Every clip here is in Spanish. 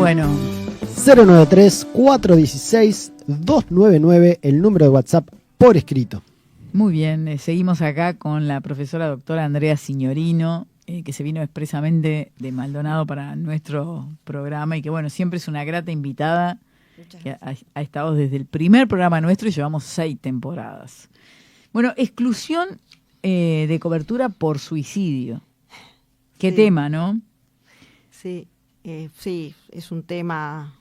Bueno. 093-416-299, el número de WhatsApp por escrito. Muy bien, seguimos acá con la profesora doctora Andrea Signorino, que se vino expresamente de Maldonado para nuestro programa y que bueno, siempre es una grata invitada, que ha estado desde el primer programa nuestro y llevamos 6 temporadas. Bueno, exclusión de cobertura por suicidio. Qué Sí. tema, ¿no? Sí, sí, es un tema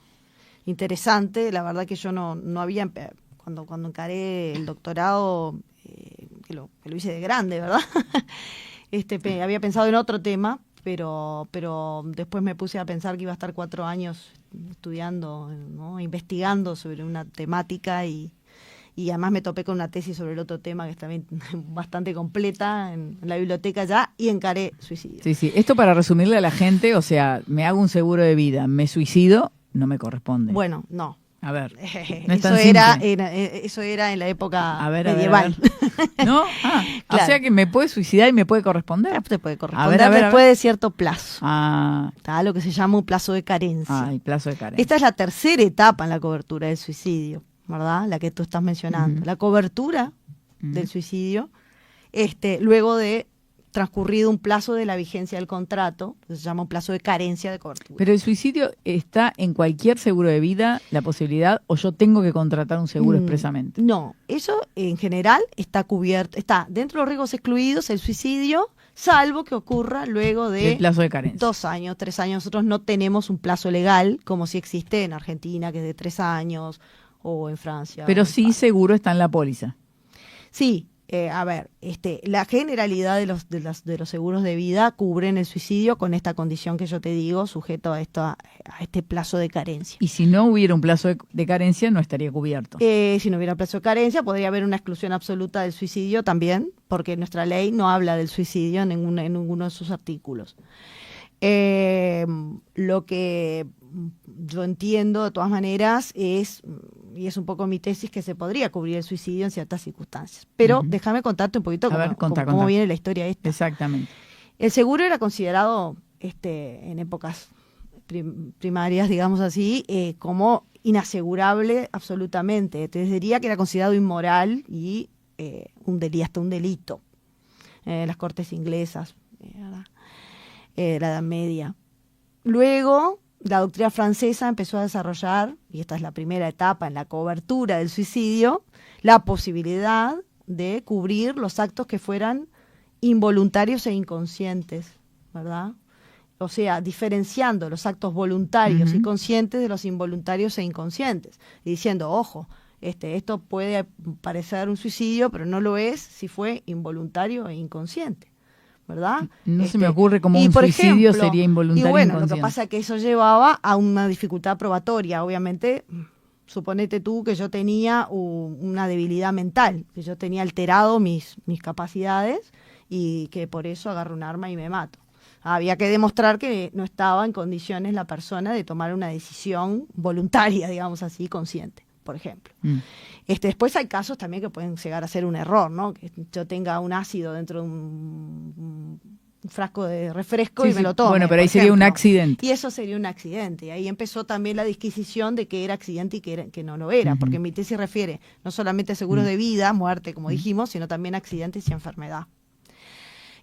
interesante. La verdad que yo no había, cuando encaré el doctorado, que lo hice de grande, ¿verdad? Había pensado en otro tema, pero después me puse a pensar que iba a estar 4 años estudiando, ¿no? Investigando sobre una temática y además me topé con una tesis sobre el otro tema que está bien, bastante completa en la biblioteca ya, y encaré suicidio. Sí, sí. Esto para resumirle a la gente, o sea, me hago un seguro de vida, me suicido, no me corresponde. Bueno, no. A ver, no es tan simple. Eso era en la época A ver, medieval. ¿No? Claro. O sea que me puede suicidar y me puede corresponder. Te puede corresponder A ver. después de cierto plazo. Está Lo que se llama un plazo de carencia. el plazo de carencia. Esta es la tercera etapa en la cobertura del suicidio, ¿verdad? La que tú estás mencionando. La cobertura del suicidio, luego de transcurrido un plazo de la vigencia del contrato, se llama un plazo de carencia de cobertura. Pero el suicidio está en cualquier seguro de vida, la posibilidad, o yo tengo que contratar un seguro expresamente. No, eso en general está cubierto, está dentro de los riesgos excluidos el suicidio, salvo que ocurra luego de El plazo de carencia. 2 años, 3 años. Nosotros no tenemos un plazo legal como si existe en Argentina, que es de 3 años, o en Francia. Pero sí seguro está en la póliza. Sí. La generalidad de los seguros de vida cubren el suicidio con esta condición que yo te digo, sujeto a este plazo de carencia. Y si no hubiera un plazo de carencia, no estaría cubierto. Si no hubiera plazo de carencia, podría haber una exclusión absoluta del suicidio también, porque nuestra ley no habla del suicidio en ninguno de sus artículos. Lo que yo entiendo de todas maneras es, y es un poco mi tesis, que se podría cubrir el suicidio en ciertas circunstancias. Pero déjame contarte un poquito cómo viene la historia esta. Exactamente. El seguro era considerado en épocas primarias, digamos así, como inasegurable absolutamente. Entonces diría que era considerado inmoral y hasta un delito. Las cortes inglesas, de la Edad Media. Luego, la doctrina francesa empezó a desarrollar, y esta es la primera etapa en la cobertura del suicidio, la posibilidad de cubrir los actos que fueran involuntarios e inconscientes, ¿verdad? O sea, diferenciando los actos voluntarios y conscientes de los involuntarios e inconscientes, y diciendo, ojo, esto puede parecer un suicidio, pero no lo es si fue involuntario e inconsciente, ¿verdad? No se me ocurre cómo un suicidio sería involuntario. Y bueno, e lo que pasa es que eso llevaba a una dificultad probatoria. Obviamente, suponete tú que yo tenía una debilidad mental, que yo tenía alterado mis capacidades y que por eso agarro un arma y me mato. Había que demostrar que no estaba en condiciones la persona de tomar una decisión voluntaria, digamos así, consciente, por ejemplo. Después hay casos también que pueden llegar a ser un error, ¿no? Que yo tenga un ácido dentro de un frasco de refresco y me lo tome. Bueno, pero ahí sería un accidente. Y eso sería un accidente. Y ahí empezó también la disquisición de que era accidente y que no lo era, porque mi tesis refiere no solamente a seguros de vida, muerte, como dijimos, sino también a accidentes y enfermedad.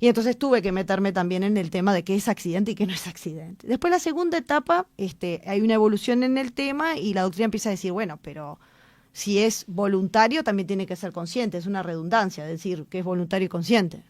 Y entonces tuve que meterme también en el tema de qué es accidente y qué no es accidente. Después la segunda etapa, hay una evolución en el tema y la doctrina empieza a decir, bueno, pero si es voluntario también tiene que ser consciente, es una redundancia decir que es voluntario y consciente,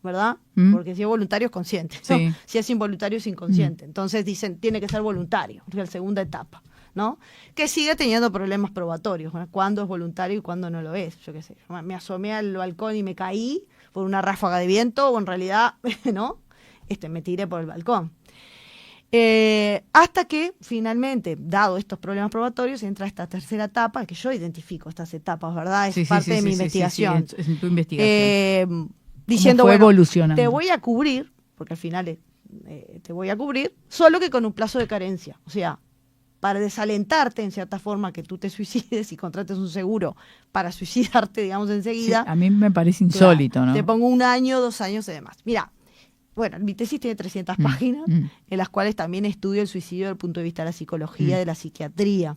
¿verdad? Porque si es voluntario es consciente, ¿no? Sí. Si es involuntario es inconsciente. Entonces dicen, tiene que ser voluntario, es la segunda etapa, ¿no? Que sigue teniendo problemas probatorios, ¿no? Cuándo es voluntario y cuándo no lo es. Yo qué sé, me asomé al balcón y me caí por una ráfaga de viento, o en realidad, ¿no? Me tiré por el balcón. Hasta que finalmente, dado estos problemas probatorios, entra esta tercera etapa, que yo identifico estas etapas, ¿verdad? Es parte de mi investigación. Sí, es tu investigación. Diciendo, fue bueno, evolucionando. te voy a cubrir, porque al final te voy a cubrir, solo que con un plazo de carencia. O sea, para desalentarte en cierta forma que tú te suicides y contrates un seguro para suicidarte, digamos, enseguida. Sí, a mí me parece insólito, claro, ¿no? Te pongo 1 año, 2 años y demás. Mira, bueno, mi tesis tiene 300 páginas, en las cuales también estudio el suicidio desde el punto de vista de la psicología, de la psiquiatría.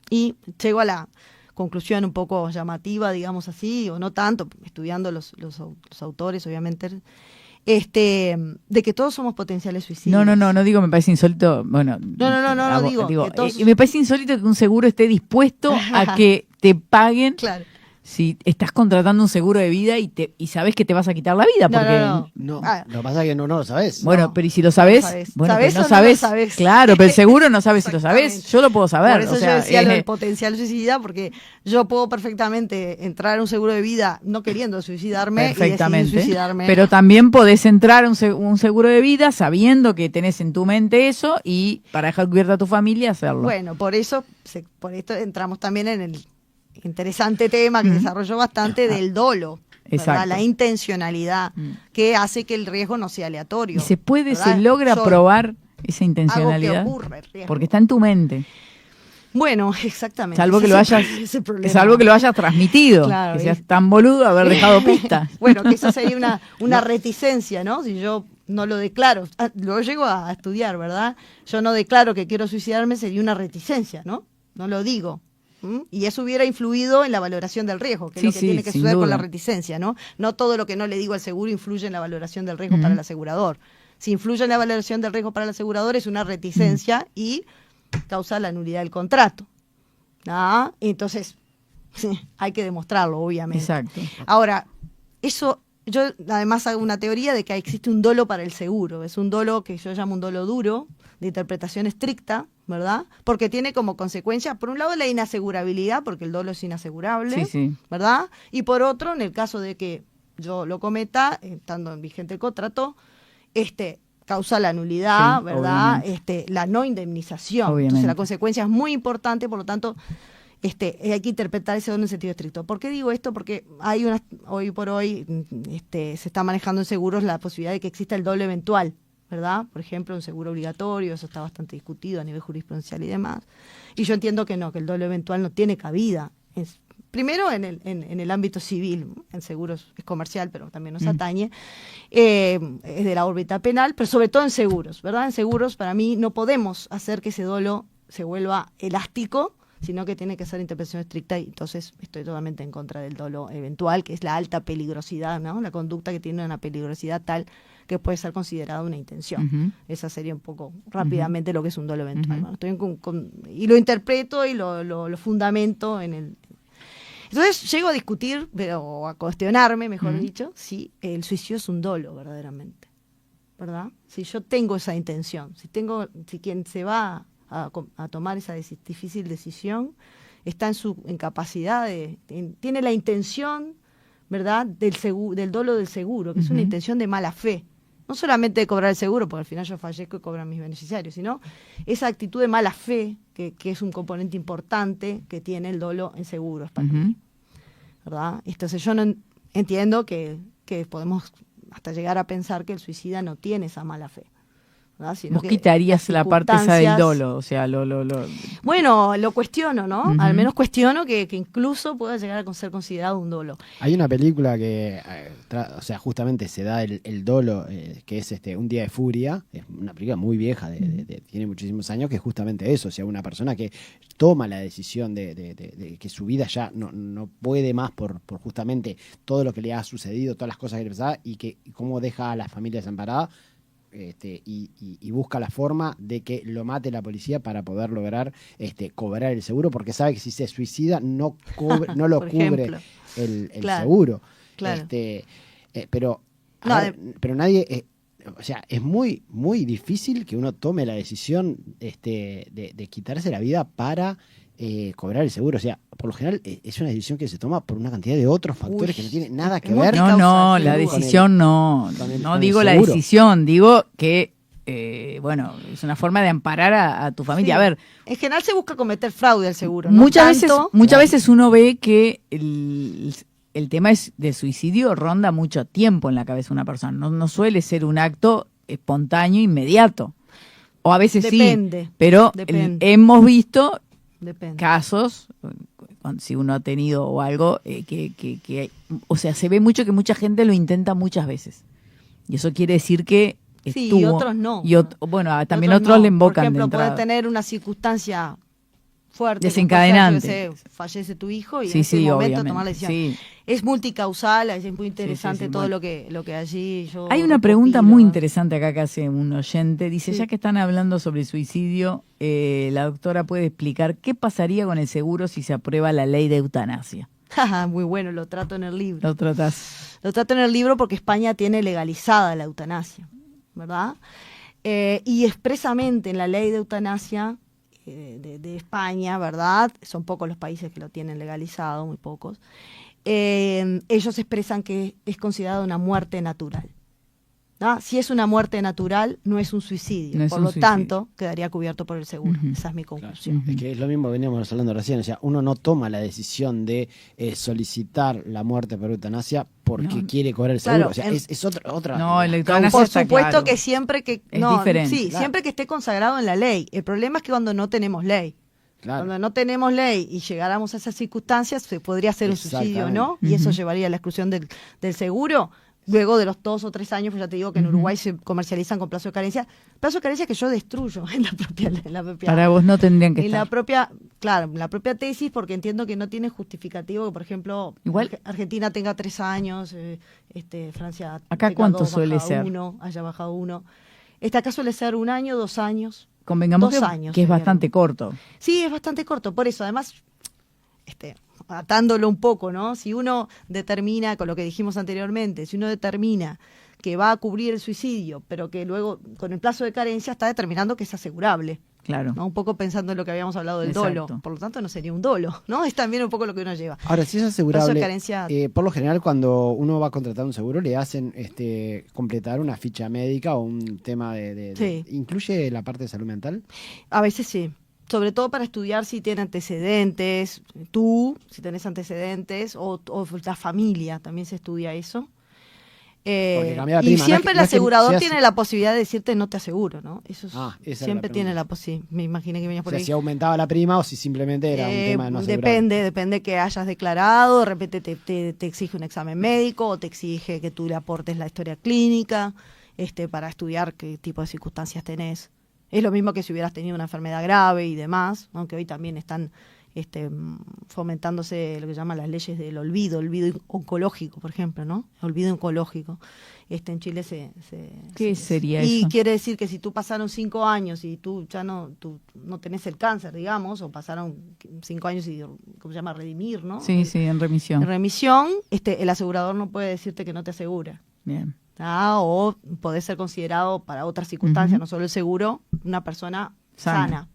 Y llego a la conclusión un poco llamativa, digamos así, o no tanto, estudiando los autores, obviamente, de que todos somos potenciales suicidas. No digo, me parece insólito, bueno. No, digo que todos... me parece insólito que un seguro esté dispuesto a que te paguen. Claro. Si estás contratando un seguro de vida y sabes que te vas a quitar la vida, porque No, lo que pasa es que no lo sabes. bueno, pero ¿y si lo sabes? Bueno, ¿Sabés pero no o no sabes. lo sabés? Claro, pero el seguro no sabes si lo sabes. Yo lo puedo saber. Por eso o sea, yo decía lo del potencial suicida, porque yo puedo perfectamente entrar a un seguro de vida no queriendo suicidarme y decidir suicidarme. Pero también podés entrar a un seguro de vida sabiendo que tenés en tu mente eso y para dejar cubierta a tu familia hacerlo. Bueno, por esto entramos también en el interesante tema que desarrolló bastante del dolo. Exacto. La intencionalidad que hace que el riesgo no sea aleatorio. ¿Y se ¿verdad? logra probar esa intencionalidad? Algo que ocurre, el riesgo. Porque está en tu mente. Bueno, exactamente. Salvo que lo hayas transmitido. Claro, que seas tan boludo haber dejado pistas. Bueno, que eso sería una reticencia, ¿no? Si yo no lo declaro, luego llego a estudiar, ¿verdad? Yo no declaro que quiero suicidarme, sería una reticencia, ¿no? No lo digo. Y eso hubiera influido en la valoración del riesgo, que es lo que tiene que suceder con la reticencia, ¿no? No todo lo que no le digo al seguro influye en la valoración del riesgo para el asegurador. Si influye en la valoración del riesgo para el asegurador es una reticencia y causa la nulidad del contrato. Entonces, hay que demostrarlo, obviamente. Exacto. Ahora, eso, yo además hago una teoría de que existe un dolo para el seguro. Es un dolo que yo llamo un dolo duro, de interpretación estricta, ¿verdad? Porque tiene como consecuencia, por un lado, la inasegurabilidad, porque el dolo es inasegurable, ¿verdad? Y por otro, en el caso de que yo lo cometa, estando en vigente el contrato, causa la nulidad, ¿verdad? La no indemnización. Obviamente. Entonces, la consecuencia es muy importante, por lo tanto, hay que interpretar ese dolo en sentido estricto. ¿Por qué digo esto? Porque hoy por hoy, se está manejando en seguros la posibilidad de que exista el dolo eventual, ¿verdad? Por ejemplo, un seguro obligatorio, eso está bastante discutido a nivel jurisprudencial y demás. Y yo entiendo que no, que el dolo eventual no tiene cabida. Primero en el ámbito civil, en seguros es comercial, pero también nos atañe, es de la órbita penal, pero sobre todo en seguros, ¿verdad? En seguros, para mí, no podemos hacer que ese dolo se vuelva elástico, sino que tiene que ser interpretación estricta, y entonces estoy totalmente en contra del dolo eventual, que es la alta peligrosidad, ¿no? La conducta que tiene una peligrosidad tal que puede ser considerada una intención. Esa sería un poco rápidamente lo que es un dolo eventual. ¿No? Y lo interpreto y lo fundamento en el... Entonces llego a discutir, o a cuestionarme, mejor dicho, si el suicidio es un dolo verdaderamente, ¿verdad? Si yo tengo esa intención, si quien se va a tomar esa difícil decisión está en capacidad tiene la intención, ¿verdad?, del dolo del seguro, que es una intención de mala fe. No solamente de cobrar el seguro, porque al final yo fallezco y cobran mis beneficiarios, sino esa actitud de mala fe, que es un componente importante que tiene el dolo en seguros para mí, ¿verdad? Entonces yo no entiendo que podemos hasta llegar a pensar que el suicida no tiene esa mala fe, ¿verdad? Sino vos quitarías la parte esa del dolo, o sea, Bueno, lo cuestiono, ¿no? Al menos cuestiono que incluso pueda llegar a ser considerado un dolo. Hay una película que, justamente se da el dolo, que es Un día de furia. Es una película muy vieja, tiene muchísimos años, que es justamente eso. O sea, una persona que toma la decisión de que su vida ya no puede más por justamente todo lo que le ha sucedido, todas las cosas que le pasaba, y cómo deja a la familia desamparada. Y busca la forma de que lo mate la policía para poder lograr cobrar el seguro, porque sabe que si se suicida no lo cubre el seguro. Claro. Pero nadie, es muy, muy difícil que uno tome la decisión de quitarse la vida para cobrar el seguro. O sea, por lo general es una decisión que se toma por una cantidad de otros factores que no tienen nada que ver. No, la decisión no digo la decisión, digo que es una forma de amparar a tu familia. Sí. A ver, en general se busca cometer fraude al seguro, ¿no? Muchas veces uno ve que el tema del suicidio ronda mucho tiempo en la cabeza de una persona. No suele ser un acto espontáneo, inmediato. O a veces depende, sí, pero hemos visto casos, si uno ha tenido o algo, que o sea, se ve mucho que mucha gente lo intenta muchas veces. Y eso quiere decir que Sí, estuvo. y otros no. Bueno, también Otros otros no. le invocan Por ejemplo, de entrada. puede tener una circunstancia fuerte. Desencadenante. Como puede ser, yo qué sé, fallece tu hijo y Sí, en ese sí, momento obviamente. tomar la decisión. Sí. Es multicausal, es muy interesante sí, todo bueno. lo que allí yo Hay una recopilo, pregunta muy ¿verdad? interesante acá que hace un oyente. Dice, Sí. ya que están hablando sobre suicidio, la doctora puede explicar qué pasaría con el seguro si se aprueba la ley de eutanasia. Muy bueno, lo trato en el libro. Lo tratás. Lo trato en el libro porque España tiene legalizada la eutanasia, ¿verdad? Y expresamente en la ley de eutanasia de España, ¿verdad? Son pocos los países que lo tienen legalizado, muy pocos. Ellos expresan que es considerada una muerte natural, ¿no? Si es una muerte natural, no es un suicidio. No es por un lo suicidio. tanto, quedaría cubierto por el seguro. Ujú. Esa es mi Claro. conclusión. Es que es lo mismo que veníamos hablando recién, o sea, uno no toma la decisión de solicitar la muerte por eutanasia porque No. quiere cobrar el seguro. Claro, o sea, es otra No, el causa. eutanasia Por está supuesto claro. que siempre que Es diferente. sí, Claro. siempre que esté consagrado en la ley. El problema es que cuando no tenemos ley. Claro. Cuando no tenemos ley y llegáramos a esas circunstancias, se podría hacer un suicidio, ¿no? Exactamente. Y eso Ujú. llevaría a la exclusión del seguro. Luego de los 2 o 3 años, pues ya te digo que en Ujú. Uruguay se comercializan con plazo de carencia. Plazo de carencia que yo destruyo en la propia Para vos no tendrían que en la estar. propia, claro, en la propia tesis, porque entiendo que no tiene justificativo que, por ejemplo, Igual- Argentina tenga 3 años, Francia Acá tenga ¿cuánto 2, suele baja ser? 1, haya bajado 1. Acá suele ser 1 año, 2 años. Convengamos 2 que, años que es sería bastante corto. Sí, es bastante corto, por eso, además, atándolo un poco, ¿no? Si uno determina, con lo que dijimos anteriormente, si uno determina que va a cubrir el suicidio, pero que luego, con el plazo de carencia, está determinando que es asegurable, Claro. ¿no? Un poco pensando en lo que habíamos hablado del Exacto. dolo, por lo tanto no sería un dolo, ¿no? Es también un poco lo que uno lleva. Ahora, si es Plazo asegurable, de carencia, por lo general cuando uno va a contratar un seguro le hacen completar una ficha médica o un tema Sí. ¿Incluye la parte de salud mental? a veces sí. Sobre todo para estudiar si tiene antecedentes, tú, si tenés antecedentes, o la familia, también se estudia eso. Porque cambiar la Y prima, no es siempre que- el no es que asegurador seas- tiene la posibilidad de decirte no te aseguro, ¿no? Eso Esa era la siempre tiene pregunta. la posibilidad. Me imaginé que venías O por sea, ahí. si aumentaba la prima o si simplemente era un tema de no asegurar. Depende que hayas declarado, de repente te exige un examen médico o te exige que tú le aportes la historia clínica para estudiar qué tipo de circunstancias tenés. Es lo mismo que si hubieras tenido una enfermedad grave y demás, aunque hoy también están fomentándose lo que llaman las leyes del olvido oncológico, por ejemplo, ¿no? Olvido oncológico. En Chile ¿Qué sería y eso? quiere decir que si tú pasaron 5 años y tú ya no tenés el cáncer, digamos, o pasaron 5 años y, ¿cómo se llama? Redimir, ¿no? Sí, sí, en remisión. En remisión, el asegurador no puede decirte que no te asegura. Bien. O podés ser considerado para otras circunstancias, Ujú. no solo el seguro, una persona Sana. sana.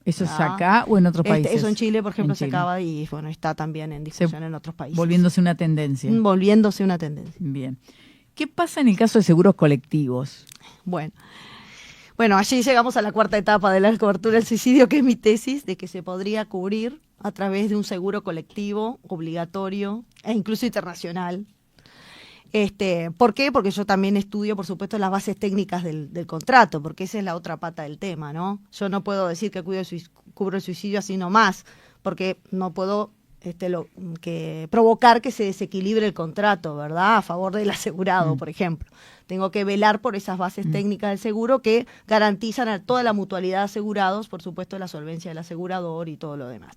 ¿Eso es Ah. acá o en otros países? Eso en Chile, por ejemplo, En se Chile. acaba y bueno, está también en discusión en otros países. Volviéndose una tendencia. Volviéndose una tendencia. Bien. ¿Qué pasa en el caso de seguros colectivos? Bueno, allí llegamos a la 4ª etapa de la cobertura del suicidio, que es mi tesis, de que se podría cubrir a través de un seguro colectivo, obligatorio e incluso internacional. ¿Por qué? Porque yo también estudio, por supuesto, las bases técnicas del contrato, porque esa es la otra pata del tema, ¿no? Yo no puedo decir que cubro el suicidio así nomás, porque no puedo provocar que se desequilibre el contrato, ¿verdad? A favor del asegurado, por ejemplo. Tengo que velar por esas bases técnicas del seguro que garantizan a toda la mutualidad de asegurados, por supuesto, la solvencia del asegurador y todo lo demás.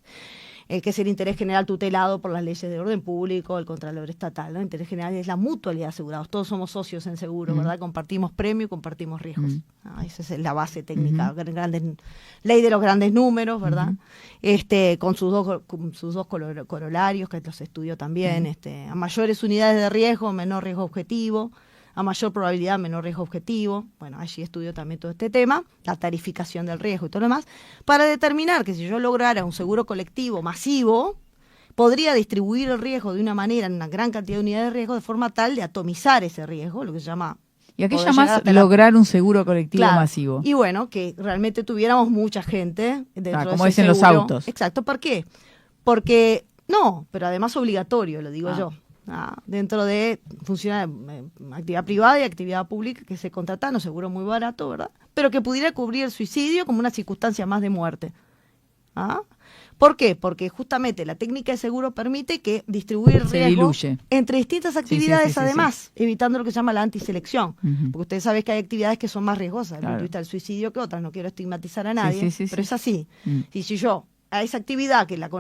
Que es el interés general tutelado por las leyes de orden público, el contralor estatal, ¿no? El interés general es la mutualidad de asegurados. Todos somos socios en seguro, ¿verdad? Compartimos premio y compartimos riesgos. Esa es la base técnica, ley de los grandes números, ¿verdad? Con sus dos corolarios, que los estudio también. A mayores unidades de riesgo, menor riesgo objetivo. A mayor probabilidad, menor riesgo objetivo. Bueno, allí estudio también todo este tema, la tarificación del riesgo y todo lo demás, para determinar que si yo lograra un seguro colectivo masivo, podría distribuir el riesgo de una manera en una gran cantidad de unidades de riesgo de forma tal de atomizar ese riesgo, lo que se llama... ¿Y a qué poder llamás llegar hasta la- lograr un seguro colectivo Claro. masivo? Y bueno, que realmente tuviéramos mucha gente dentro de como ese es en los seguro. autos. Exacto, ¿por qué? Porque, no, pero además obligatorio, lo digo yo. Dentro de funciona actividad privada y actividad pública que se contratan, un seguro muy barato, ¿verdad? Pero que pudiera cubrir el suicidio como una circunstancia más de muerte. ¿Ah? ¿Por qué? Porque justamente la técnica de seguro permite que distribuir Se riesgo diluye. entre distintas actividades, sí, además, evitando lo que se llama la antiselección. Ujú. Porque ustedes saben que hay actividades que son más riesgosas, desde el Claro. punto de vista del suicidio que otras. No quiero estigmatizar a nadie, sí, pero sí. es así. Y si yo a esa actividad que la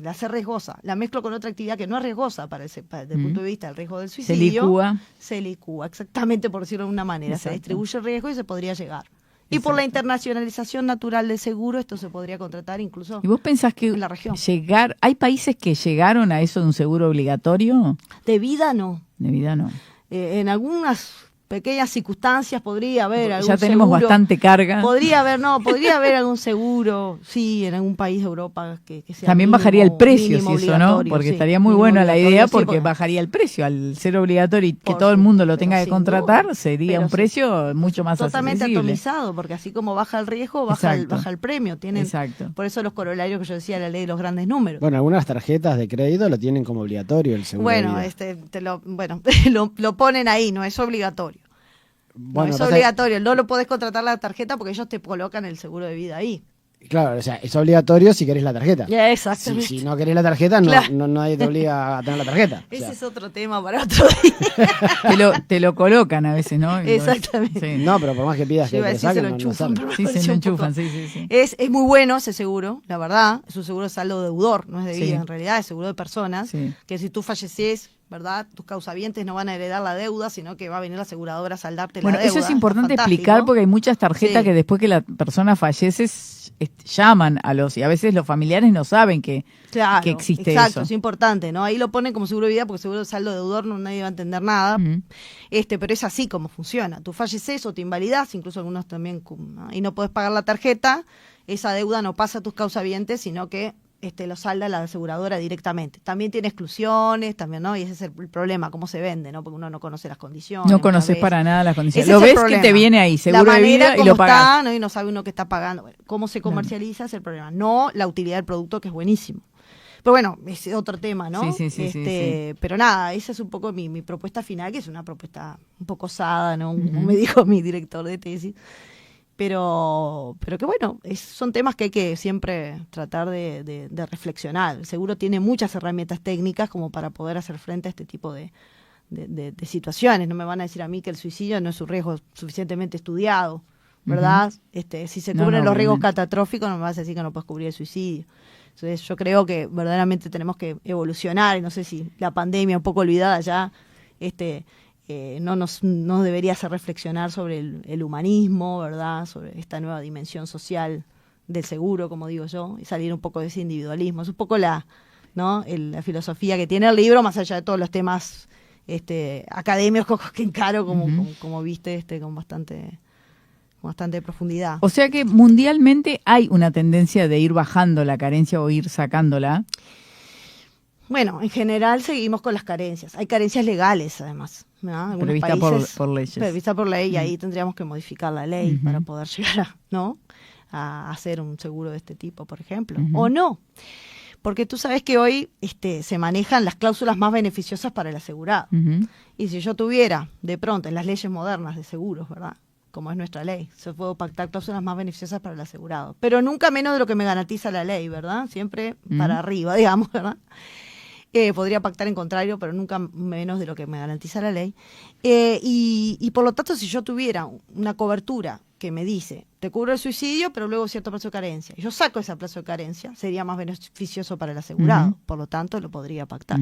hace riesgosa, la mezclo con otra actividad que no es riesgosa desde el punto de vista del riesgo del Se suicidio, licúa. se licúa, exactamente, por decirlo de una manera. Se Exacto. distribuye el riesgo y se podría llegar. Y por la internacionalización natural del seguro, esto se podría contratar incluso ¿Y vos pensás que en la región. hay países que llegaron a eso de un seguro obligatorio? De vida no. De vida no. En algunas pequeñas circunstancias podría haber algún Ya tenemos seguro. bastante carga. Podría haber algún seguro, sí, en algún país de Europa que sea También mínimo, bajaría el precio mínimo si eso, ¿no? obligatorio, Porque sí, estaría muy mínimo buena la idea obligatorio, sí, porque bajaría el precio. Al ser obligatorio y que Por todo el mundo lo pero tenga que sin contratar, duda. sería Pero un precio mucho más totalmente accesible. atomizado, porque así como baja el riesgo, baja Exacto. el premio. Exacto. Por eso los corolarios que yo decía, la ley de los grandes números. Bueno, algunas tarjetas de crédito lo tienen como obligatorio el seguro de Bueno, vida. lo ponen ahí, no es obligatorio. Bueno, no es pasa- obligatorio, no lo podés contratar la tarjeta porque ellos te colocan el seguro de vida ahí. Claro, o sea, es obligatorio si querés la tarjeta. Ya, exactamente. Si no querés la tarjeta, Claro. nadie te obliga a tener la tarjeta. O Ese sea, es otro tema para otro día. Te lo colocan a veces, ¿no? Exactamente. Sí. no, pero por más que pidas Yo iba que a te decir, saquen, se lo no enchufan, sale. pero Sí, me se pareció lo un poco- enchufan, sí. Es muy bueno ese seguro, la verdad. Es un seguro de saldo deudor, no es de Sí. vida en realidad, es seguro de personas. Sí. Que si tú falleces, ¿verdad? Tus causavientes no van a heredar la deuda, sino que va a venir la aseguradora a saldarte Bueno, la deuda. eso es importante Fantástico. explicar porque hay muchas tarjetas Sí. que después que la persona fallece llaman y a veces los familiares no saben que existe exacto, eso. es importante, ¿no? Ahí lo ponen como seguro de vida porque seguro de saldo deudor nadie va a entender nada. Ujú. Pero es así como funciona. Tú falleces o te invalidás, incluso algunos también, ¿no? Y no podés pagar la tarjeta, esa deuda no pasa a tus causavientes, sino que lo salda la aseguradora directamente. También tiene exclusiones, también, ¿no? Y ese es el problema, cómo se vende, ¿no? Porque uno no conoce las condiciones. No muchas conoces veces. para nada las condiciones. Ese Lo es el ves que problema. te viene ahí, seguro la de manera vida, y como lo pagás. está, ¿no? Y no sabe uno qué está pagando. Bueno, cómo se comercializa es el problema. No la utilidad del producto, que es buenísimo. Pero bueno, es otro tema, ¿no? Sí. Pero nada, esa es un poco mi propuesta final, que es una propuesta un poco osada, ¿no? Como me dijo mi director de tesis. Pero que bueno, son temas que hay que siempre tratar de reflexionar. El seguro tiene muchas herramientas técnicas como para poder hacer frente a este tipo de situaciones. No me van a decir a mí que el suicidio no es un riesgo suficientemente estudiado, ¿verdad? Si se cubren los riesgos catastróficos, no me vas a decir que no puedes cubrir el suicidio. Entonces yo creo que verdaderamente tenemos que evolucionar, y no sé si la pandemia un poco olvidada ya, no debería hacer reflexionar sobre el humanismo, ¿verdad? Sobre esta nueva dimensión social del seguro, como digo yo, y salir un poco de ese individualismo. Es un poco la filosofía que tiene el libro, más allá de todos los temas académicos que encaro, como viste, con bastante profundidad. O sea que mundialmente hay una tendencia de ir bajando la carencia o ir sacándola. Bueno, en general seguimos con las carencias. Hay carencias legales, además, ¿no? Algunos Prevista países, por leyes. Prevista por ley, y ahí tendríamos que modificar la ley para poder llegar a hacer un seguro de este tipo, por ejemplo. O no. Porque tú sabes que hoy se manejan las cláusulas más beneficiosas para el asegurado. Y si yo tuviera, de pronto, en las leyes modernas de seguros, ¿verdad?, como es nuestra ley, se puede pactar cláusulas más beneficiosas para el asegurado. Pero nunca menos de lo que me garantiza la ley, ¿verdad? Siempre para arriba, digamos, ¿verdad? Podría pactar en contrario, pero nunca menos de lo que me garantiza la ley. Y por lo tanto, si yo tuviera una cobertura que me dice, te cubro el suicidio, pero luego cierto plazo de carencia, yo saco ese plazo de carencia, sería más beneficioso para el asegurado. Por lo tanto, lo podría pactar.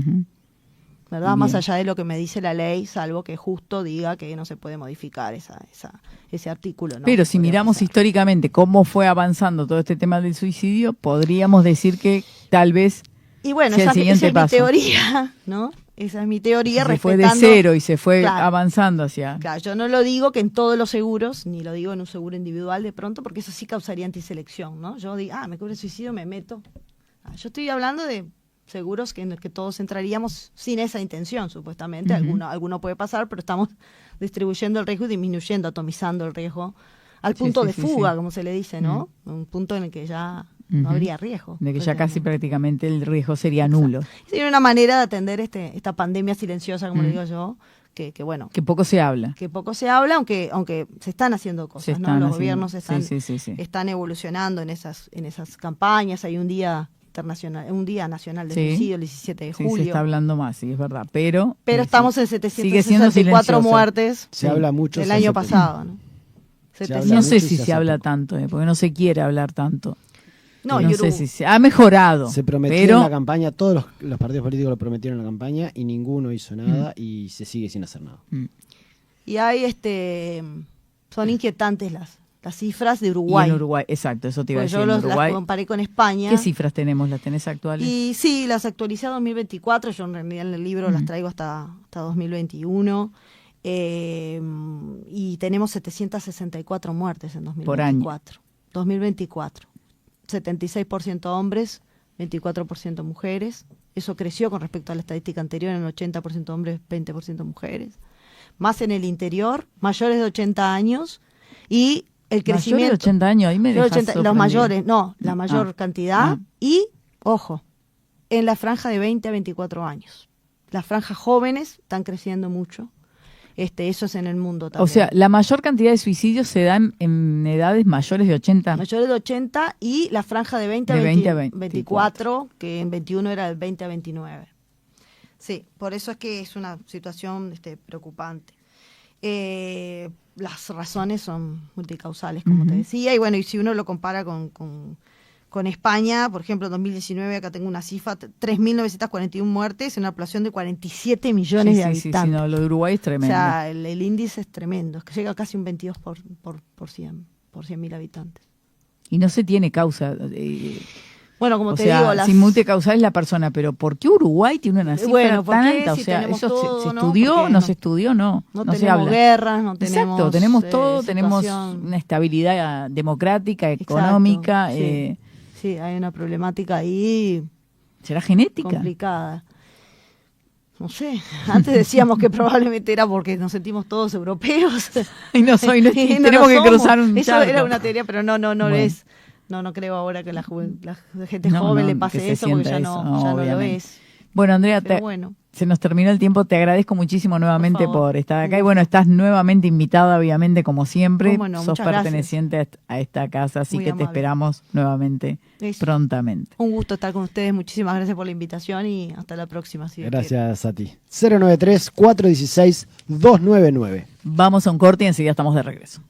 ¿Verdad? Bien. Más allá de lo que me dice la ley, salvo que justo diga que no se puede modificar ese artículo, ¿no? Pero si Podría miramos pasar. históricamente cómo fue avanzando todo este tema del suicidio, podríamos decir que tal vez Y bueno, sea el esa siguiente es mi paso. teoría, ¿no? Esa es mi teoría. se fue de respetando- cero y se fue Claro. avanzando hacia... Claro, yo no lo digo que en todos los seguros, ni lo digo en un seguro individual de pronto, porque eso sí causaría antiselección, ¿no? Yo digo, me cubre el suicidio, me meto. Yo estoy hablando de seguros en los que todos entraríamos sin esa intención, supuestamente. Alguno puede pasar, pero estamos distribuyendo el riesgo y disminuyendo, atomizando el riesgo al punto de fuga, como se le dice, ¿no? Un punto en el que ya no habría riesgo. De que ya casi prácticamente el riesgo sería nulo. Sería una manera de atender esta pandemia silenciosa, como le digo yo, que bueno, Que poco se habla. que poco se habla, aunque se están haciendo cosas, ¿no? Los gobiernos están evolucionando en esas campañas. Hay un día internacional, un día nacional de suicidio, el 17 de julio. Sí, se está hablando más, sí, es verdad. Pero estamos en sigue siendo 764 muertes se habla mucho el año pasado, ¿no? No sé si se habla tanto, porque no se quiere hablar tanto. No sé si se ha mejorado. Se prometió en la campaña, todos los partidos políticos lo prometieron en la campaña y ninguno hizo nada y se sigue sin hacer nada. Y hay son inquietantes las cifras de Uruguay. Y en Uruguay, exacto, eso te iba a decir. Yo las comparé con España. ¿Qué cifras tenemos? ¿Las tenés actuales? Y sí, las actualicé a 2024, yo en realidad en el libro las traigo hasta 2021. Y tenemos 764 muertes en 2024. Por año. 2024. 76% hombres, 24% mujeres. Eso creció con respecto a la estadística anterior, en 80% hombres, 20% mujeres. Más en el interior, mayores de 80 años y el crecimiento. Mayores de 80 años, ahí me dejas los mayores, no, la mayor cantidad. Y, ojo, en la franja de 20 a 24 años. Las franjas jóvenes están creciendo mucho. Eso es en el mundo también. O sea, la mayor cantidad de suicidios se dan en edades mayores de 80. Mayores de 80 y la franja de 20 a 24, que en 21 era del 20 a 29. Sí, por eso es que es una situación preocupante. Las razones son multicausales, como te decía, y bueno, y si uno lo compara con España, por ejemplo, en 2019, acá tengo una cifra, 3.941 muertes en una población de 47 millones de habitantes. Sí, lo de Uruguay es tremendo. O sea, el índice es tremendo, es que llega a casi un 22 por 100.000 habitantes. Y no se tiene causa. Bueno, como te digo, sin multicausal es la persona, pero ¿por qué Uruguay tiene una cifra tan alta? O sea, ¿eso se estudió? ¿No se estudió? No se habla. No tenemos guerras, no tenemos... Exacto, tenemos todo, tenemos una estabilidad democrática, económica. Sí, hay una problemática ahí. ¿Será genética? Complicada. No sé, antes decíamos que probablemente era porque nos sentimos todos europeos. Y no tenemos que cruzar un charco. Eso era una teoría, pero no bueno. es. No creo ahora que la gente joven le pase eso, porque ya no lo es. Bueno, Andrea, se nos terminó el tiempo. Te agradezco muchísimo nuevamente por estar acá. Y bueno, estás nuevamente invitada, obviamente, como siempre. Sos perteneciente a esta casa, así muy que amable. Te esperamos nuevamente prontamente. Un gusto estar con ustedes. Muchísimas gracias por la invitación y hasta la próxima. Gracias a ti. 093-416-299. Vamos a un corte y enseguida estamos de regreso.